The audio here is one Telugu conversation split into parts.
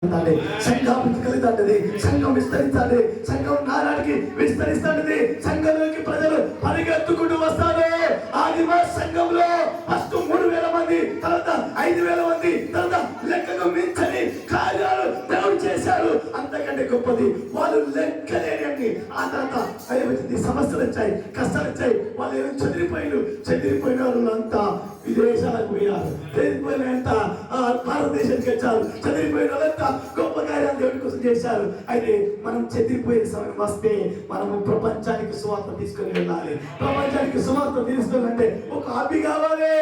సంఘాభివృద్ధి కలుగుతాంటది, సంఘం విస్తరిస్తాడు, సంఘం నారానికి విస్తరిస్తాంటది, సంఘంలోకి ప్రజలు పరిగెత్తుకుంటూ వస్తారు. ఆదిమ సంఘంలో ఫస్ట్ 3,000 మంది, తర్వాత 5,000 మంది, తర్వాత లెక్కకు మించని కార్యాలు దేవుడు చేశారు. అంతకంటే గొప్పది వాళ్ళు లెక్కలేని. ఆ తర్వాత సమస్యలు వచ్చాయి, కష్టాలు వచ్చాయి, వాళ్ళు ఏమో చెదిరిపోయిన వాళ్ళంతా విదేశాలకు పోయారు, చెదిరిపోయినంత భారతదేశానికి వచ్చారు, చెదిరిపోయిన వాళ్ళంతా గొప్ప కార్యాలు దేవుడి కోసం చేశారు. అయితే మనం చెదిరిపోయే సమయం వస్తే మనము ప్రపంచానికి సువార్త తీసుకొని వెళ్ళాలి. ప్రపంచానికి సువార్త తీసుకెళ్ళాలంటే ఒక హాబీ కావాలి,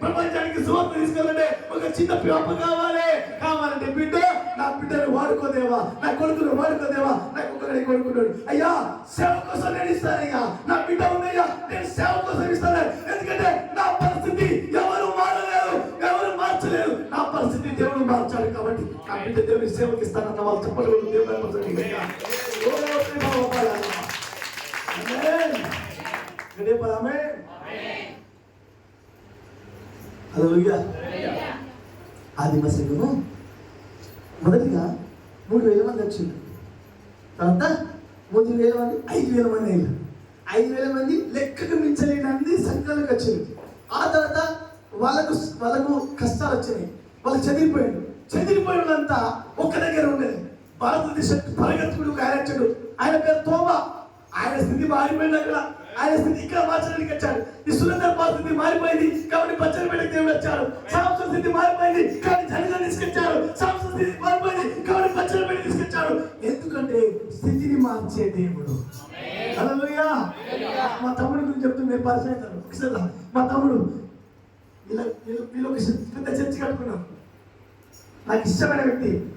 ప్రపంచానికి సువార్త తీసుకెళ్ళాలంటే ఒక చిన్న పాప కావాలంటే బిడ్డ, నా బిడ్డను వాడుకోదేవా, నా కొడుకును వాడుకోదేవా, నాకు ఒకరిని కొడుకున్నాడు, అయ్యా సేవ కోసం నేను ఇస్తానయ్యా, నా బిడ్డ ఉన్నాయ్యా నేను సేవ కోసం ఇస్తాను. ఎందుకంటే నా పరిస్థితి ఎవరు మారలేరు, ఎవరు మార్చలేరు, నా పరిస్థితి దేవుడు మార్చాడు. కాబట్టి నా బిడ్డ దేవుని సేవకి ఇస్తానన్న వాళ్ళు చెప్పలేదు. ఆదిమ సంఘము మొదటిగా 3,000 మంది వచ్చింది, తర్వాత 3,000 మంది, 5,000 మంది అయ్యారు. 5,000 మంది లెక్కకు మించలేని సంఘాలకు వచ్చింది. ఆ తర్వాత వాళ్ళకు కష్టాలు వచ్చినాయి, వాళ్ళు చెదిరిపోయిన వాళ్ళంతా ఒక్క దగ్గర ఉండేది. భారతదేశం పరిగెత్తుకుడు ఆయన వచ్చాడు, ఆయన పేరు తోబా. ఆయన స్థితి మారిపోయింది, అక్కడ ఆయన స్థితి ఇక్కడ మార్చడానికి వచ్చాడు. ఈ సురేందర్ పరిస్థితి మారిపోయింది కాబట్టి పచ్చనిపేటకి దేవుడు వచ్చాడు. సాంసన్ స్థితి మారిపోయింది కానీ జనగం తీసుకొచ్చాడు. సాంసన్ స్థితి మారిపోయింది కాబట్టి పచ్చనిపేట తీసుకొచ్చాడు. ఎందుకంటే స్థితిని మార్చే దేవుడు. హల్లెలూయా. మా తమ్ముడి గురించి చెప్తుంటే పరిచయం. మా తమ్ముడు వీళ్ళు పెద్ద చర్చి కట్టుకున్నాం. నాకు ఇష్టమైన వ్యక్తి,